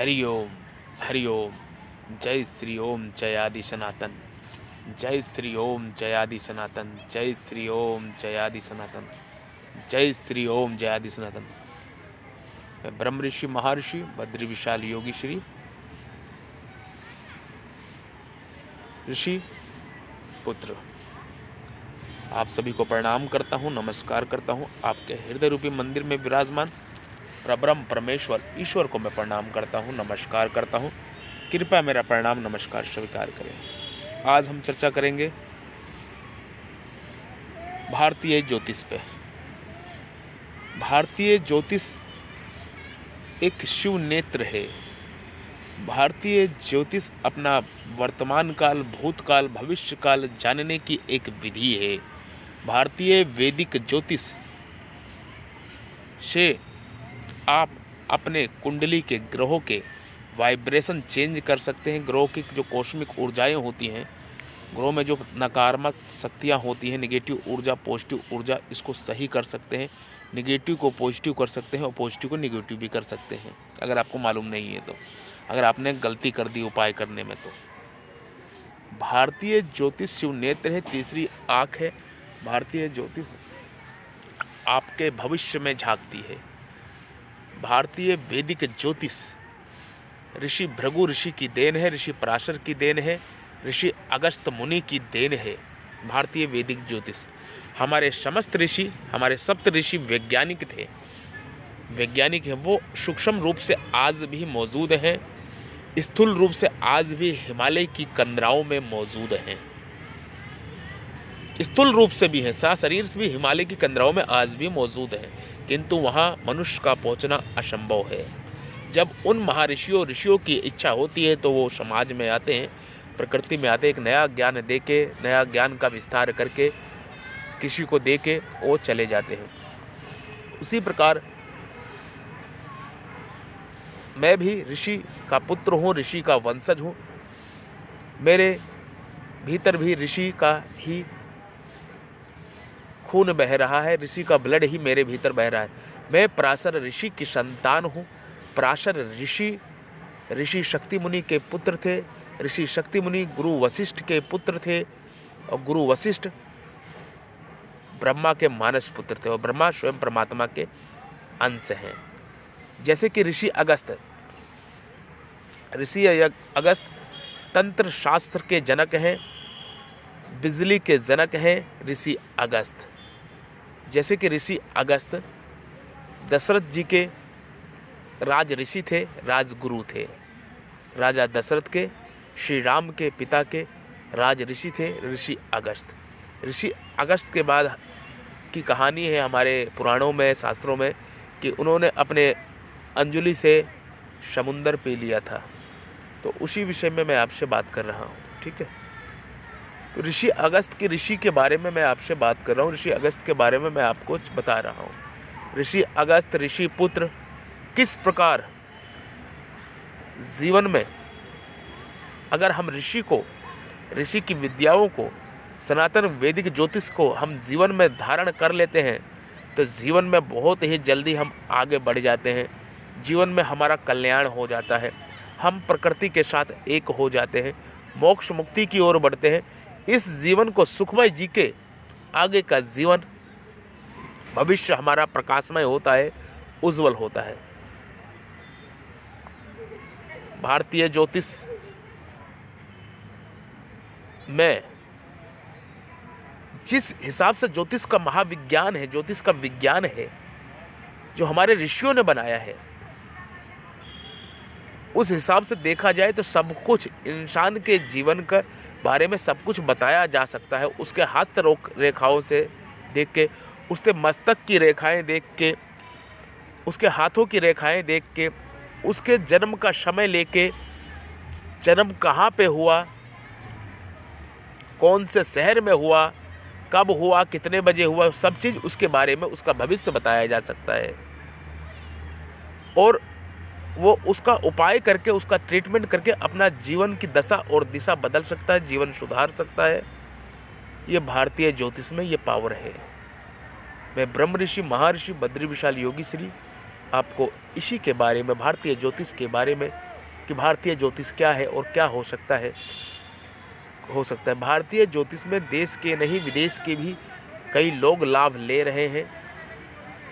हरि ओम, हरि ओम। जय श्री ओम जयादि सनातन। जय श्री ओम जयादि सनातन। जय श्री ओम जयादि सनातन। जय श्री ओम जयादि सनातन। मैं ब्रह्म ऋषि महर्षि बद्री विशाल योगी श्री ऋषि पुत्र आप सभी को प्रणाम करता हूँ, नमस्कार करता हूँ। आपके हृदय रूपी मंदिर में विराजमान परब्रह्म परमेश्वर ईश्वर को मैं प्रणाम करता हूँ, नमस्कार करता हूँ। कृपया मेरा प्रणाम नमस्कार स्वीकार करें। आज हम चर्चा करेंगे भारतीय ज्योतिष पे। भारतीय ज्योतिष एक शिव नेत्र है। भारतीय ज्योतिष अपना वर्तमान काल, भूतकाल, भविष्य काल जानने की एक विधि है। भारतीय वैदिक ज्योतिष से आप अपने कुंडली के ग्रहों के वाइब्रेशन चेंज कर सकते हैं। ग्रहों की जो कॉस्मिक ऊर्जाएं होती हैं, ग्रहों में जो नकारात्मक शक्तियां होती हैं, नेगेटिव ऊर्जा, पॉजिटिव ऊर्जा, इसको सही कर सकते हैं। नेगेटिव को पॉजिटिव कर सकते हैं और पॉजिटिव को नेगेटिव भी कर सकते हैं, अगर आपको मालूम नहीं है तो, अगर आपने गलती कर दी उपाय करने में तो। भारतीय ज्योतिष शिव नेत्र है, तीसरी आंख है। भारतीय ज्योतिष आपके भविष्य में झांकती है। भारतीय वैदिक ज्योतिष ऋषि भृगु ऋषि की देन है, ऋषि पराशर की देन है, ऋषि अगस्त मुनि की देन है। भारतीय वैदिक ज्योतिष, हमारे समस्त ऋषि, हमारे सप्त ऋषि वैज्ञानिक थे, वैज्ञानिक हैं। वो सूक्ष्म रूप से आज भी मौजूद हैं, स्थूल रूप से आज भी हिमालय की कंदराओं में मौजूद हैं। स्थूल रूप से भी हैं, शरीर से भी हिमालय की कंदराओं में आज भी मौजूद हैं, किंतु वहाँ मनुष्य का पहुँचना असंभव है। जब उन महर्षियों ऋषियों की इच्छा होती है तो वो समाज में आते हैं, प्रकृति में आते हैं, एक नया ज्ञान दे के, नया ज्ञान का विस्तार करके किसी को दे के वो चले जाते हैं। उसी प्रकार मैं भी ऋषि का पुत्र हूँ, ऋषि का वंशज हूँ। मेरे भीतर भी ऋषि का ही खून बह रहा है, ऋषि का ब्लड ही मेरे भीतर बह रहा है। मैं पराशर ऋषि की संतान हूँ। पराशर ऋषि शक्ति मुनि के पुत्र थे। ऋषि शक्ति मुनि गुरु वशिष्ठ के पुत्र थे और गुरु वशिष्ठ ब्रह्मा के मानस पुत्र थे और ब्रह्मा स्वयं परमात्मा के अंश हैं। जैसे कि ऋषि अगस्त तंत्र शास्त्र के जनक हैं, बिजली के जनक हैं ऋषि अगस्त। जैसे कि ऋषि अगस्त दशरथ जी के राज ऋषि थे, राजगुरु थे। राजा दशरथ के, श्री राम के पिता के राज ऋषि थे ऋषि अगस्त। ऋषि अगस्त के बाद की कहानी है हमारे पुराणों में, शास्त्रों में, कि उन्होंने अपने अंजलि से समुंदर पी लिया था। तो उसी विषय में मैं आपसे बात कर रहा हूँ, ठीक है। तो ऋषि अगस्त के ऋषि के बारे में मैं आपसे बात कर रहा हूँ, ऋषि अगस्त के बारे में मैं आपको बता रहा हूँ। ऋषि अगस्त ऋषि पुत्र किस प्रकार जीवन में, अगर हम ऋषि की विद्याओं को, सनातन वैदिक ज्योतिष को हम जीवन में धारण कर लेते हैं तो जीवन में बहुत ही जल्दी हम आगे बढ़ जाते हैं। जीवन में हमारा कल्याण हो जाता है, हम प्रकृति के साथ एक हो जाते हैं, मोक्ष मुक्ति की ओर बढ़ते हैं। इस जीवन को सुखमय जी के आगे का जीवन, भविष्य हमारा प्रकाशमय होता है, उज्जवल होता है। भारतीय ज्योतिष में जिस हिसाब से ज्योतिष का महाविज्ञान है, ज्योतिष का विज्ञान है जो हमारे ऋषियों ने बनाया है, उस हिसाब से देखा जाए तो सब कुछ इंसान के जीवन के बारे में सब कुछ बताया जा सकता है। उसके हस्त रेखाओं से देख के, उसके मस्तक की रेखाएं देख के, उसके हाथों की रेखाएं देख के, उसके जन्म का समय लेके, जन्म कहाँ पे हुआ, कौन से शहर में हुआ, कब हुआ, कितने बजे हुआ, सब चीज़ उसके बारे में, उसका भविष्य बताया जा सकता है। और वो उसका उपाय करके, उसका ट्रीटमेंट करके अपना जीवन की दशा और दिशा बदल सकता है, जीवन सुधार सकता है। ये भारतीय ज्योतिष में ये पावर है। मैं ब्रह्म ऋषि महर्षि बद्री विशाल योगी श्री आपको इसी के बारे में, भारतीय ज्योतिष के बारे में कि भारतीय ज्योतिष क्या है और क्या हो सकता है। भारतीय ज्योतिष में देश के नहीं विदेश के भी कई लोग लाभ ले रहे हैं।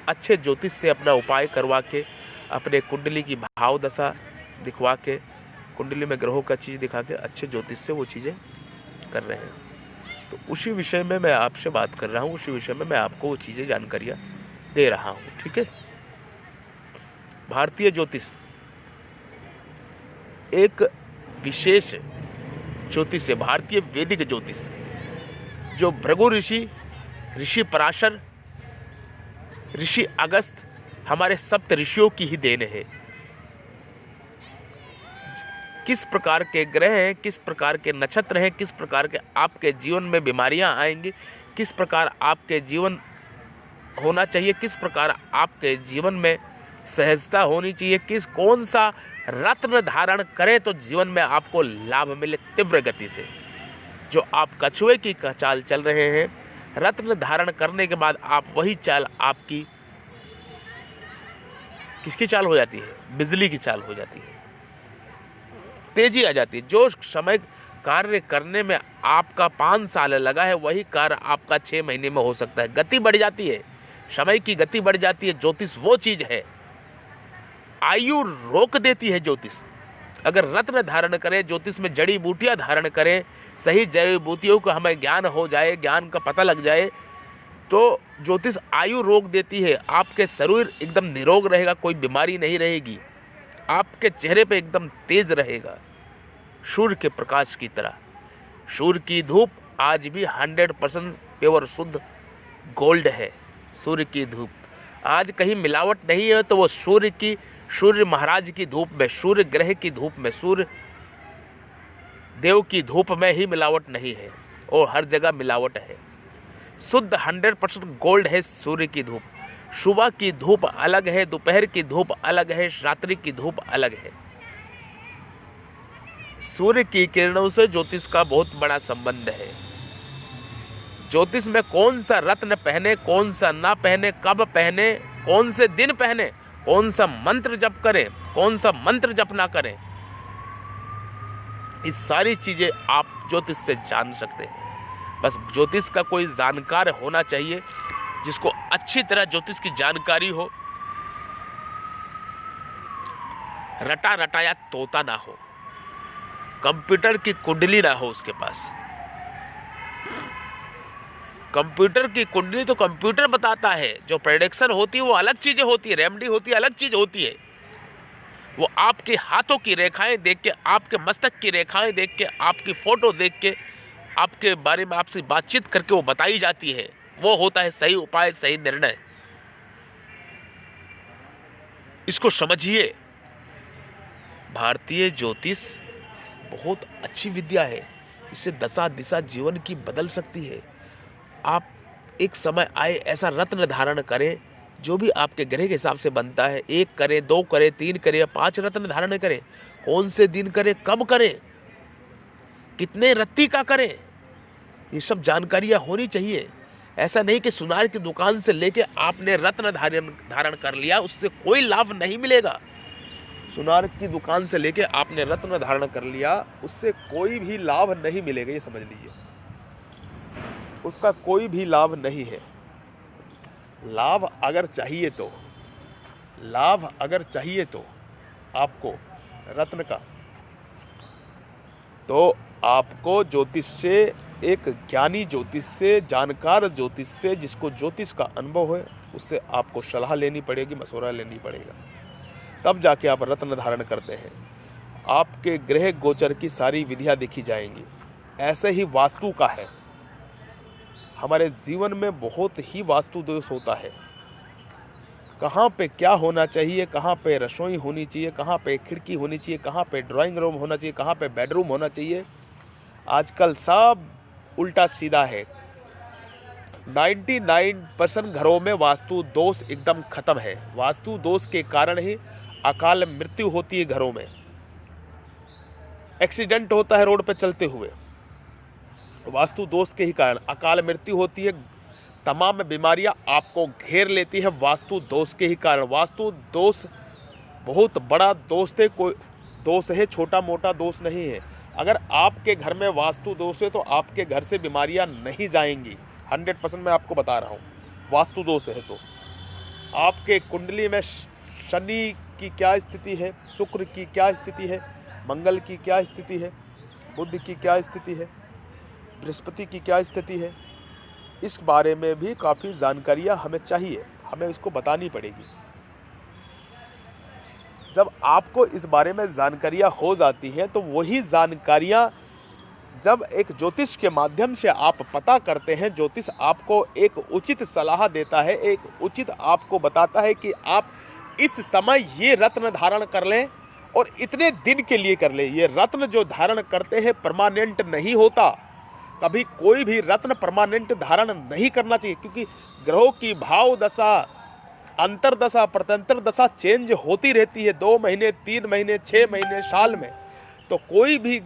अच्छे ज्योतिष से अपना उपाय करवा के, अपने कुंडली की भाव दशा दिखवा के, कुंडली में ग्रहों का चीज़ दिखा के अच्छे ज्योतिष से वो चीज़ें कर रहे हैं। तो उसी विषय में मैं आपसे बात कर रहा हूँ, उसी विषय में मैं आपको वो चीज़ें जानकारियाँ दे रहा हूँ। ठीक है। भारतीय ज्योतिष एक विशेष ज्योतिष है, भारतीय वैदिक ज्योतिष, जो भृगु ऋषि, ऋषि पराशर, ऋषि अगस्त, हमारे सप्त ऋषियों की ही देन है। किस प्रकार के ग्रह हैं, किस प्रकार के नक्षत्र हैं, किस प्रकार के आपके जीवन में बीमारियां आएंगी, किस प्रकार आपके जीवन होना चाहिए, किस प्रकार आपके जीवन में सहजता होनी चाहिए, कौन सा रत्न धारण करें तो जीवन में आपको लाभ मिले तीव्र गति से। जो आप कछुए की चाल चल रहे हैं, रत्न धारण करने के बाद आप वही चाल आपकी किसकी चाल हो जाती है? बिजली की चाल हो जाती है, तेजी आ जाती है। जो समय कार्य करने में आपका 5 साल लगा है, वही कार्य आपका 6 महीने में हो सकता है। गति बढ़ जाती है, समय की गति बढ़ जाती है। ज्योतिष वो चीज है, आयु रोक देती है ज्योतिष। अगर रत्न धारण करें, ज्योतिष में जड़ी बूटियां धारण करें, सही जड़ी बूटियों को हमें ज्ञान हो जाए, ज्ञान का पता लग जाए, तो ज्योतिष आयु रोक देती है। आपके शरीर एकदम निरोग रहेगा, कोई बीमारी नहीं रहेगी, आपके चेहरे पे एकदम तेज रहेगा, सूर्य के प्रकाश की तरह। सूर्य की धूप आज भी 100% प्योर शुद्ध गोल्ड है। सूर्य की धूप आज कहीं मिलावट नहीं है, तो वो सूर्य महाराज की धूप में, सूर्य ग्रह की धूप में, सूर्य देव की धूप में ही मिलावट नहीं है, और हर जगह मिलावट है। शुद्ध 100% गोल्ड है सूर्य की धूप। सुबह की धूप अलग है, दोपहर की धूप अलग है, रात्रि की धूप अलग है। सूर्य की किरणों से ज्योतिष का बहुत बड़ा संबंध है। ज्योतिष में कौन सा रत्न पहने, कौन सा ना पहने, कब पहने, कौन से दिन पहने, कौन सा मंत्र जप करें, कौन सा मंत्र जप ना करें, इस सारी चीजें आप ज्योतिष से जान सकते हैं। बस ज्योतिष का कोई जानकार होना चाहिए, जिसको अच्छी तरह ज्योतिष की जानकारी हो, रटा रटाया तोता ना हो, कंप्यूटर की कुंडली ना हो उसके पास। कंप्यूटर की कुंडली तो कंप्यूटर बताता है, जो प्रेडिक्शन होती है वो अलग चीजें होती है, रेमेडी होती है, अलग चीज होती है। वो आपके हाथों की रेखाएं देख के, आपके मस्तक की रेखाएं देख के, आपकी फोटो देख के, आपके बारे में आपसे बातचीत करके वो बताई जाती है। वो होता है सही उपाय, सही निर्णय। इसको समझिए। भारतीय ज्योतिष बहुत अच्छी विद्या है, इससे दशा दिशा जीवन की बदल सकती है। आप एक समय आए ऐसा रत्न धारण करें जो भी आपके ग्रह के हिसाब से बनता है। 1 करें, 2 करें, 3 करें या 5 रत्न धारण करें। कौन से दिन करें, कब करें, कितने रत्ती का करें, ये सब जानकारियां होनी चाहिए। ऐसा नहीं कि सुनार की दुकान से लेके आपने रत्न धारण कर लिया, उससे कोई लाभ नहीं मिलेगा। सुनार की दुकान से लेके आपने रत्न धारण कर लिया, उससे कोई भी लाभ नहीं मिलेगा, ये समझ लीजिए। उसका कोई भी लाभ नहीं है। लाभ अगर चाहिए तो आपको रत्न का, तो आपको ज्योतिष से, एक ज्ञानी ज्योतिष से, जानकार ज्योतिष से, जिसको ज्योतिष का अनुभव है, उससे आपको सलाह लेनी पड़ेगी, मशवरा लेनी पड़ेगा, तब जाके आप रत्न धारण करते हैं। आपके ग्रह गोचर की सारी विधियां देखी जाएंगी। ऐसे ही वास्तु का है, हमारे जीवन में बहुत ही वास्तु दोष होता है। कहाँ पे क्या होना चाहिए, कहाँ पे रसोई होनी चाहिए, कहाँ पे खिड़की होनी चाहिए, कहाँ पे ड्राइंग रूम होना चाहिए, कहाँ पे बेडरूम होना चाहिए, आजकल सब उल्टा सीधा है। 99% घरों में वास्तु दोष एकदम खत्म है। वास्तु दोष के कारण ही अकाल मृत्यु होती है घरों में, एक्सीडेंट होता है रोड पे चलते हुए, वास्तु दोष के ही कारण अकाल मृत्यु होती है। तमाम बीमारियां आपको घेर लेती है वास्तु दोष के ही कारण। वास्तु दोष बहुत बड़ा दोष है, दोष है, छोटा मोटा दोष नहीं है। अगर आपके घर में वास्तु दोष है तो आपके घर से बीमारियां नहीं जाएंगी, 100% मैं आपको बता रहा हूँ। वास्तु दोष है तो आपके कुंडली में शनि की क्या स्थिति है, शुक्र की क्या स्थिति है, मंगल की क्या स्थिति है, बुध की क्या स्थिति है, बृहस्पति की क्या स्थिति है, इस बारे में भी काफ़ी जानकारियाँ हमें चाहिए, हमें इसको बतानी पड़ेगी। जब आपको इस बारे में जानकारियाँ हो जाती हैं तो वही जानकारियाँ जब एक ज्योतिष के माध्यम से आप पता करते हैं, ज्योतिष आपको एक उचित सलाह देता है, एक उचित आपको बताता है कि आप इस समय ये रत्न धारण कर लें और इतने दिन के लिए कर लें। ये रत्न जो धारण करते हैं परमानेंट नहीं होता, कभी कोई भी रत्न परमानेंट धारण नहीं करना चाहिए, क्योंकि ग्रहों की भाव दशा, अंतरदशा, प्रत्यंतर दशा चेंज होती रहती है 2 महीने, 3 महीने, 6 महीने, साल में। तो कोई भी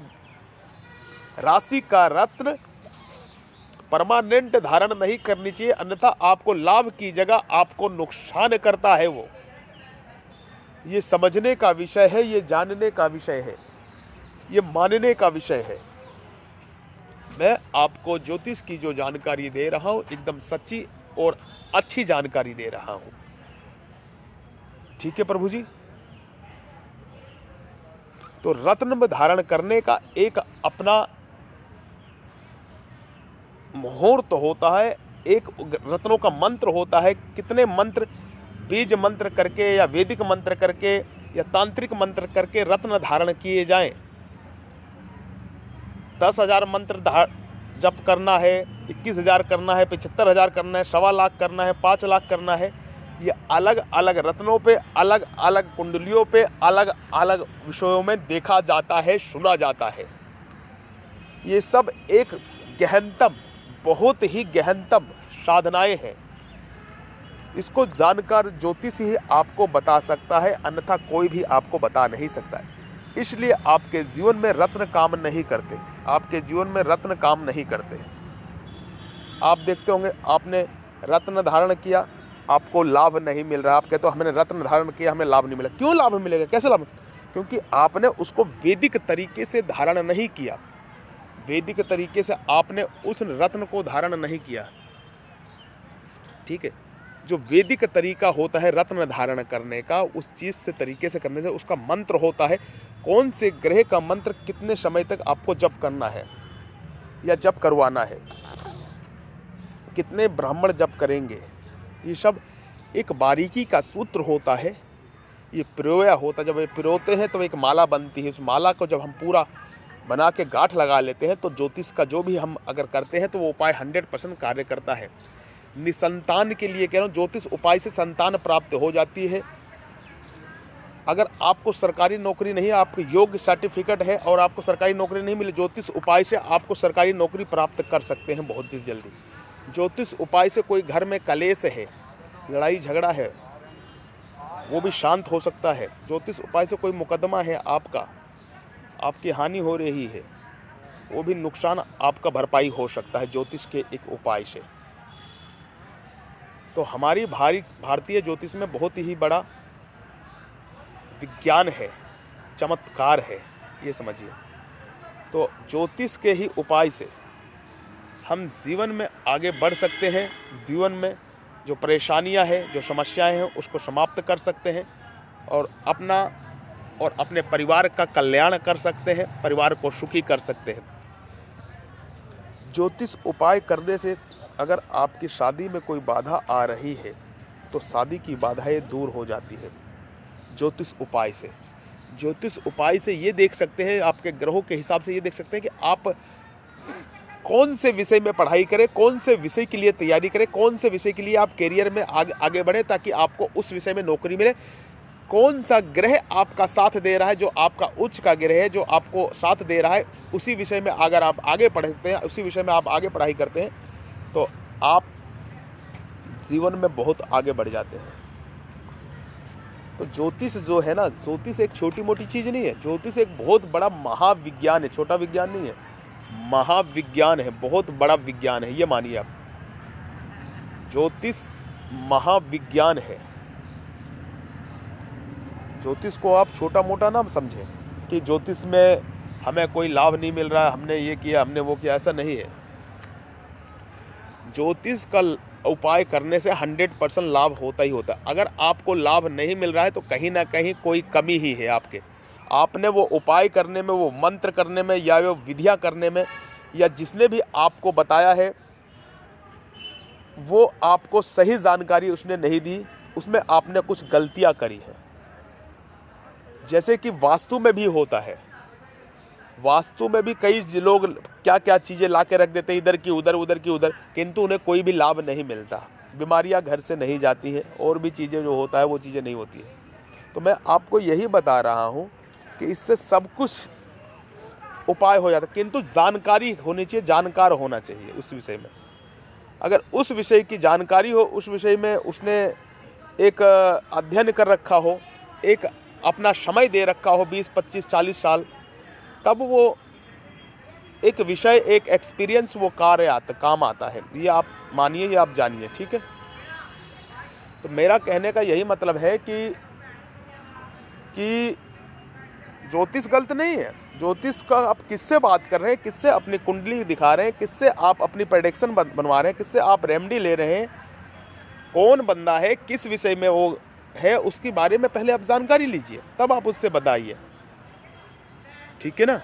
राशि का रत्न परमानेंट धारण नहीं करनी चाहिए, अन्यथा आपको लाभ की जगह आपको नुकसान करता है। वो ये समझने का विषय है, ये जानने का विषय है, ये मानने का विषय है। मैं आपको ज्योतिष की जो जानकारी दे रहा हूं एकदम सच्ची और अच्छी जानकारी दे रहा हूं। ठीक है प्रभु जी। तो रत्न धारण करने का एक अपना मुहूर्त होता है, एक रत्नों का मंत्र होता है। कितने मंत्र, बीज मंत्र करके या वैदिक मंत्र करके या तांत्रिक मंत्र करके रत्न धारण किए जाएं। 10,000 मंत्र जप करना है, 21,000 करना है, 75,000 करना है, 1.25 लाख करना है, 5 लाख करना है। ये अलग अलग रत्नों पे, अलग अलग कुंडलियों पे, अलग अलग विषयों में देखा जाता है, सुना जाता है। ये सब एक गहनतम, बहुत ही गहनतम साधनाएं हैं। इसको जानकर ज्योतिष ही आपको बता सकता है, अन्यथा कोई भी आपको बता नहीं सकता है। इसलिए आपके जीवन में रत्न काम नहीं करते, आपके जीवन में रत्न काम नहीं करते। आप देखते होंगे आपने रत्न धारण किया, आपको लाभ नहीं मिल रहा। आप कहते हो हमने रत्न धारण किया, हमें लाभ नहीं मिला। क्यों लाभ मिलेगा, कैसे लाभ? क्योंकि आपने उसको वैदिक तरीके से धारण नहीं किया। वैदिक तरीके से आपने उस रत्न को धारण नहीं किया। ठीक है, जो वैदिक तरीका होता है रत्न धारण करने का, उस चीज से तरीके से करने से उसका मंत्र होता है। कौन से ग्रह का मंत्र कितने समय तक आपको जप करना है या जप करवाना है, कितने ब्राह्मण जप करेंगे, ये सब एक बारीकी का सूत्र होता है। ये पिरोया होता है। जब ये पिरोते हैं तो एक माला बनती है। उस माला को जब हम पूरा बना के गांठ लगा लेते हैं तो ज्योतिष का जो भी हम अगर करते हैं तो वो उपाय 100% कार्य करता है। निसंतान के लिए कह रहा हूँ, ज्योतिष उपाय से संतान प्राप्त हो जाती है। अगर आपको सरकारी नौकरी नहीं है, आपको योग्य सर्टिफिकेट है और आपको सरकारी नौकरी नहीं मिली, ज्योतिष उपाय से आपको सरकारी नौकरी प्राप्त कर सकते हैं बहुत जल्दी। ज्योतिष उपाय से कोई घर में कलेश है, लड़ाई झगड़ा है, वो भी शांत हो सकता है। ज्योतिष उपाय से कोई मुकदमा है आपका, आपकी हानि हो रही है, वो भी नुकसान आपका भरपाई हो सकता है ज्योतिष के एक उपाय से। तो हमारी भारतीय ज्योतिष में बहुत ही बड़ा विज्ञान है, चमत्कार है, ये समझिए। तो ज्योतिष के ही उपाय से हम जीवन में आगे बढ़ सकते हैं। जीवन में जो परेशानियां हैं, जो समस्याएं हैं, उसको समाप्त कर सकते हैं और अपना और अपने परिवार का कल्याण कर सकते हैं, परिवार को सुखी कर सकते हैं। ज्योतिष उपाय करने से अगर आपकी शादी में कोई बाधा आ रही है तो शादी की बाधाएं दूर हो जाती है ज्योतिष उपाय से। ज्योतिष उपाय से ये देख सकते हैं, आपके ग्रहों के हिसाब से ये देख सकते हैं कि आप कौन से विषय में पढ़ाई करें, कौन से विषय के लिए तैयारी करें, कौन से विषय के लिए आप करियर में आगे बढ़े ताकि आपको उस विषय में नौकरी मिले। कौन सा ग्रह आपका साथ दे रहा है, जो आपका उच्च का ग्रह है, जो आपको साथ दे रहा है, उसी विषय में अगर आप आगे पढ़ते हैं, उसी विषय में आप आगे पढ़ाई करते हैं तो आप जीवन में बहुत आगे बढ़ जाते हैं। तो ज्योतिष जो है ना, ज्योतिष एक छोटी मोटी चीज़ नहीं है। ज्योतिष एक बहुत बड़ा महाविज्ञान है, छोटा विज्ञान नहीं है, महाविज्ञान है, बहुत बड़ा विज्ञान है, ये मानिए आप। ज्योतिष महाविज्ञान है। ज्योतिष को आप छोटा मोटा ना समझें। कि ज्योतिष में हमें कोई लाभ नहीं मिल रहा, हमने ये किया, हमने वो किया, ऐसा नहीं है। ज्योतिष का उपाय करने से 100% लाभ होता ही होता है। अगर आपको लाभ नहीं मिल रहा है तो कहीं ना कहीं कोई कमी ही है आपने वो उपाय करने में, वो मंत्र करने में, या वो विधियां करने में, या जिसने भी आपको बताया है वो आपको सही जानकारी उसने नहीं दी, उसमें आपने कुछ गलतियां करी है। जैसे कि वास्तु में भी होता है, वास्तु में भी कई लोग क्या क्या चीज़ें ला के रख देते हैं, इधर की उधर, उधर की उधर, किंतु उन्हें कोई भी लाभ नहीं मिलता, बीमारियां घर से नहीं जाती हैं, और भी चीज़ें जो होता है वो चीज़ें नहीं होती है। तो मैं आपको यही बता रहा हूँ कि इससे सब कुछ उपाय हो जाता है, किंतु जानकारी होनी चाहिए, जानकार होना चाहिए उस विषय में। अगर उस विषय की जानकारी हो, उस विषय में उसने एक अध्ययन कर रखा हो, एक अपना समय दे रखा हो 20, 25, 40 साल, तब वो एक विषय, एक एक्सपीरियंस वो काम आता है। ये आप मानिए, ये आप जानिए, ठीक है। तो मेरा कहने का यही मतलब है कि ज्योतिष गलत नहीं है। ज्योतिष का आप किससे बात कर रहे हैं, किससे अपनी कुंडली दिखा रहे हैं, किससे आप अपनी प्रेडिक्शन बनवा रहे हैं, किससे आप रेमेडी ले रहे हैं, कौन बंदा है, किस विषय में वो है, उसके बारे में पहले आप जानकारी लीजिए, तब आप उससे बताइए, ठीक है ना।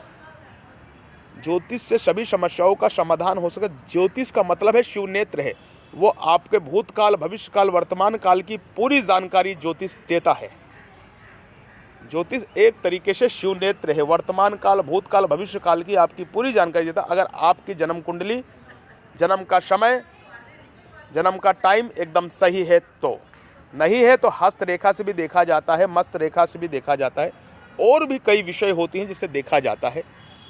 ज्योतिष से सभी समस्याओं का समाधान हो सके। ज्योतिष का मतलब है शिव नेत्र है, वो आपके भूतकाल, भविष्यकाल, वर्तमान काल की पूरी जानकारी ज्योतिष देता है। ज्योतिष एक तरीके से शिव नेत्र है, वर्तमान काल, भूतकाल, भविष्य काल की आपकी पूरी जानकारी देता है। अगर आपकी जन्म कुंडली, जन्म का समय, जन्म का टाइम एकदम सही है तो, नहीं है तो हस्त रेखा से भी देखा जाता है, मस्त रेखा से भी देखा जाता है, और भी कई विषय होती हैं जिसे देखा जाता है।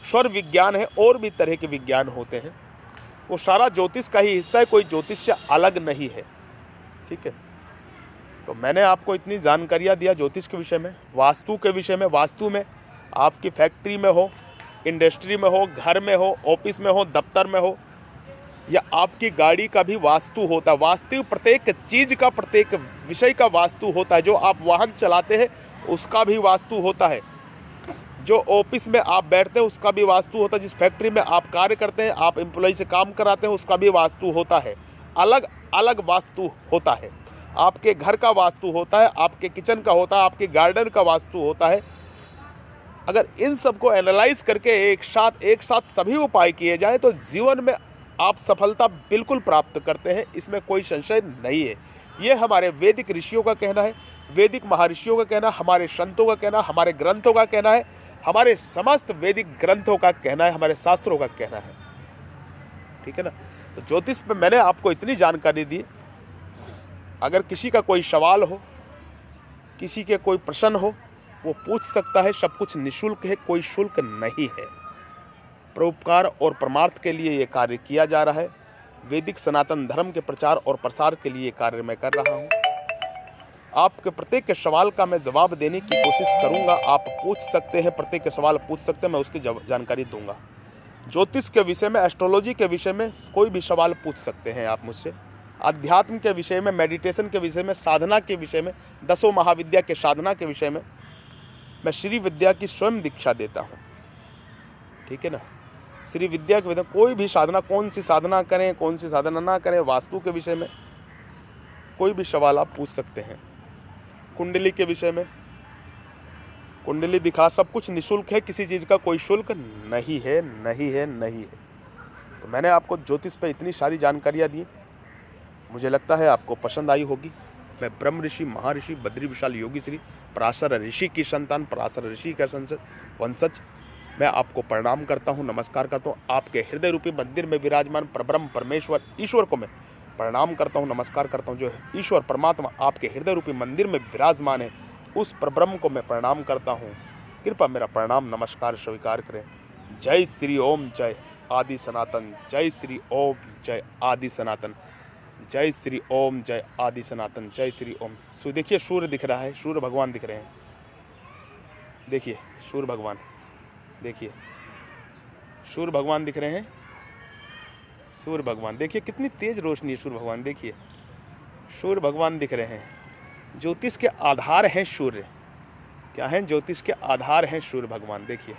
स्वर विज्ञान है, और भी तरह के विज्ञान होते हैं, वो सारा ज्योतिष का ही हिस्सा है, कोई ज्योतिष से अलग नहीं है, ठीक है। तो मैंने आपको इतनी जानकारियाँ दिया ज्योतिष के विषय में, वास्तु के विषय में। वास्तु में आपकी फैक्ट्री में हो, इंडस्ट्री में हो, घर में हो, ऑफिस में हो, दफ्तर में हो, या आपकी गाड़ी का भी वास्तु होता है। वास्तु प्रत्येक चीज़ का, प्रत्येक विषय का वास्तु होता है। जो आप वाहन चलाते हैं उसका भी वास्तु होता है, जो ऑफिस में आप बैठते हैं उसका भी वास्तु होता है, जिस फैक्ट्री में आप कार्य करते हैं, आप एम्प्लॉय से काम कराते हैं, उसका भी वास्तु होता है। अलग अलग वास्तु होता है। आपके घर का वास्तु होता है, आपके किचन का होता है, आपके गार्डन का वास्तु होता है। अगर इन सब को एनालाइज करके एक साथ सभी उपाय किए जाए तो जीवन में आप सफलता बिल्कुल प्राप्त करते हैं, इसमें कोई संशय नहीं है। ये हमारे वैदिक ऋषियों का कहना है, वैदिक महर्षियों का कहना, हमारे संतों का कहना, हमारे ग्रंथों का कहना है, हमारे समस्त वैदिक ग्रंथों का कहना है, हमारे शास्त्रों का कहना है, ठीक है ना। तो ज्योतिष पे मैंने आपको इतनी जानकारी दी। अगर किसी का कोई सवाल हो, किसी के कोई प्रश्न हो, वो पूछ सकता है। सब कुछ निःशुल्क है, कोई शुल्क नहीं है। परोपकार और परमार्थ के लिए ये कार्य किया जा रहा है। वैदिक सनातन धर्म के प्रचार और प्रसार के लिए कार्य मैं कर रहा हूँ। आपके प्रत्येक सवाल का मैं जवाब देने की कोशिश करूंगा। आप पूछ सकते हैं, प्रत्येक सवाल पूछ सकते हैं, मैं उसकी जानकारी दूंगा। ज्योतिष के विषय में, एस्ट्रोलॉजी के विषय में कोई भी सवाल पूछ सकते हैं आप मुझसे। अध्यात्म के विषय में, मेडिटेशन के विषय में, साधना के विषय में, 10 महाविद्या के साधना के विषय में मैं श्री विद्या की स्वयं दीक्षा देता हूँ, ठीक है ना। श्री विद्या के विषय कोई भी साधना, कौन सी साधना करें, कौन सी साधना ना करें, वास्तु के विषय में कोई भी सवाल आप पूछ सकते हैं। कुंडली के विषय में, कुंडली दिखा, सब कुछ निःशुल्क है, किसी चीज़ का कोई शुल्क नहीं है, नहीं है, नहीं है। तो मैंने आपको ज्योतिष पे इतनी सारी जानकारियाँ दी, मुझे लगता है आपको पसंद आई होगी। मैं ब्रह्म ऋषि, महर्षि बद्री विशाल योगी श्री पराशर ऋषि की संतान, पराशर ऋषि का वंशज, मैं आपको प्रणाम करता हूँ, नमस्कार करता हूँ। आपके हृदय रूपी मंदिर में विराजमान परब्रह्म परमेश्वर ईश्वर को मैं प्रणाम करता हूँ, नमस्कार करता हूँ। जो ईश्वर परमात्मा आपके हृदय रूपी मंदिर में विराजमान है, उस परब्रह्म को मैं प्रणाम करता हूँ। कृपा मेरा प्रणाम नमस्कार स्वीकार करें। जय श्री ओम, जय आदि सनातन, जय श्री ओम, जय आदि सनातन, जय श्री ओम, जय आदि सनातन, जय श्री ओम। देखिए सूर्य दिख रहा है, सूर्य भगवान दिख रहे हैं, देखिए सूर्य भगवान, देखिए सूर्य भगवान दिख रहे हैं, सूर्य भगवान देखिए कितनी तेज रोशनी है, सूर्य भगवान देखिए, सूर्य भगवान दिख रहे हैं। ज्योतिष के आधार हैं सूर्य, क्या हैं? ज्योतिष के आधार हैं सूर्य भगवान। देखिए,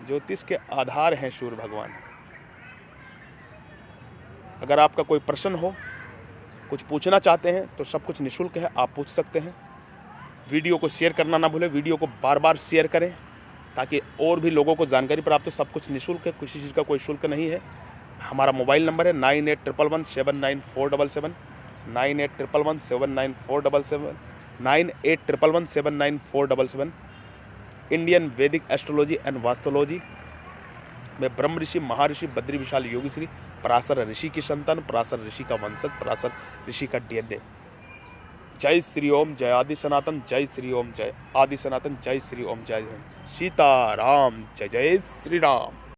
ज्योतिष के आधार हैं सूर्य भगवान। अगर आपका कोई प्रश्न हो, कुछ पूछना चाहते हैं तो सब कुछ निःशुल्क है, आप पूछ सकते हैं। वीडियो को शेयर करना ना भूलें, वीडियो को बार बार शेयर करें ताकि और भी लोगों को जानकारी प्राप्त हो। सब कुछ निःशुल्क है, किसी चीज़ का कोई शुल्क नहीं है। हमारा मोबाइल नंबर है 9811179477, 9811179477, 9811179477। इंडियन वैदिक एस्ट्रोलॉजी एंड वास्तुलॉजी में ब्रह्म ऋषि, महर्षि बद्री विशाल योगी श्री पराशर ऋषि की संतान, पराशर ऋषि का वंशज, पराशर ऋषि का DNA। जय श्री ओम, जय आदि सनातन, जय श्री ओम, जय आदि सनातन, जय श्री ओम, जय सीताराम, जय जय श्री राम।